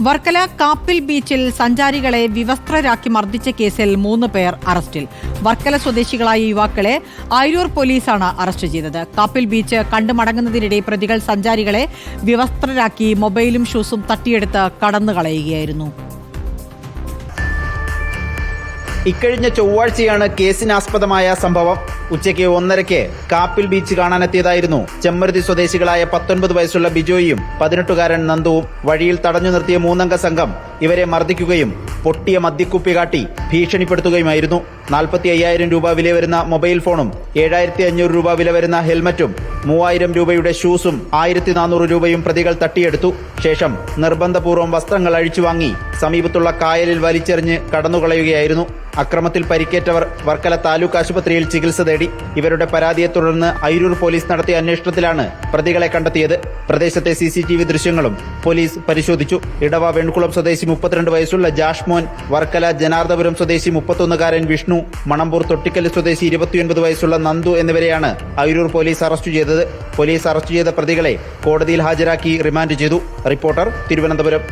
വർക്കല കാപ്പിൽ ബീച്ചിൽ സഞ്ചാരികളെ വിവസ്ത്രരാക്കി മർദ്ദിച്ച കേസിൽ 3 പേർ അറസ്റ്റിൽ. വർക്കല സ്വദേശികളായ യുവാക്കളെ ആയൂർ പോലീസാണ് അറസ്റ്റ് ചെയ്തത്. കാപ്പിൽ ബീച്ച് കണ്ടുമടങ്ങുന്നതിനിടെ പ്രതികൾ സഞ്ചാരികളെ വിവസ്ത്രരാക്കി മൊബൈലും ഷൂസും തട്ടിയെടുത്ത് കടന്നുകളയുകയായിരുന്നു. ഇക്കഴിഞ്ഞ ചൊവ്വാഴ്ചയാണ് കേസിനാസ്പദമായ സംഭവം. ഉച്ചയ്ക്ക് 1:30 കാപ്പിൽ ബീച്ച് കാണാനെത്തിയതായിരുന്നു ചെമ്മരുതി സ്വദേശികളായ 19 വയസ്സുള്ള ബിജോയും 18-കാരൻ നന്ദുവും. വഴിയിൽ തടഞ്ഞു നിർത്തിയ 3-അംഗ സംഘം ഇവരെ മർദ്ദിക്കുകയും പൊട്ടിയ മദ്യക്കുപ്പി കാട്ടി ഭീഷണിപ്പെടുത്തുകയുമായിരുന്നു. 45,000 രൂപ വില വരുന്ന മൊബൈൽ ഫോണും 7,500 രൂപ വില വരുന്ന ഹെൽമറ്റും 3,000 രൂപയുടെ ഷൂസും 1,400 രൂപയും പ്രതികൾ തട്ടിയെടുത്തു. ശേഷം നിർബന്ധപൂർവ്വം വസ്ത്രങ്ങൾ അഴിച്ചുവാങ്ങി സമീപത്തുള്ള കായലിൽ വലിച്ചെറിഞ്ഞ് കടന്നുകളയുകയായിരുന്നു. അക്രമത്തിൽ പരിക്കേറ്റവർ വർക്കല താലൂക്ക് ആശുപത്രിയിൽ ചികിത്സ തേടി. ഇവരുടെ പരാതിയെ തുടർന്ന് അയിരൂർ പോലീസ് നടത്തിയ അന്വേഷണത്തിലാണ് പ്രതികളെ കണ്ടെത്തിയത്. പ്രദേശത്തെ CCTV ദൃശ്യങ്ങളും പോലീസ് പരിശോധിച്ചു. ഇടവ വെൺകുളം സ്വദേശി 32 വയസ്സുള്ള ജാഷ്മോൻ, വർക്കല ജനാർദ്ദപുരം സ്വദേശി 31-കാരൻ വിഷ്ണു, മണമ്പൂർ തൊട്ടിക്കൽ സ്വദേശി 29 വയസ്സുള്ള നന്ദു എന്നിവരെയാണ് അയിരൂർ പോലീസ് അറസ്റ്റ് ചെയ്തത്. പോലീസ് അറസ്റ്റ് ചെയ്ത പ്രതികളെ കോടതിയിൽ ഹാജരാക്കി റിമാൻഡ് ചെയ്തു. റിപ്പോർട്ടർ, തിരുവനന്തപുരം.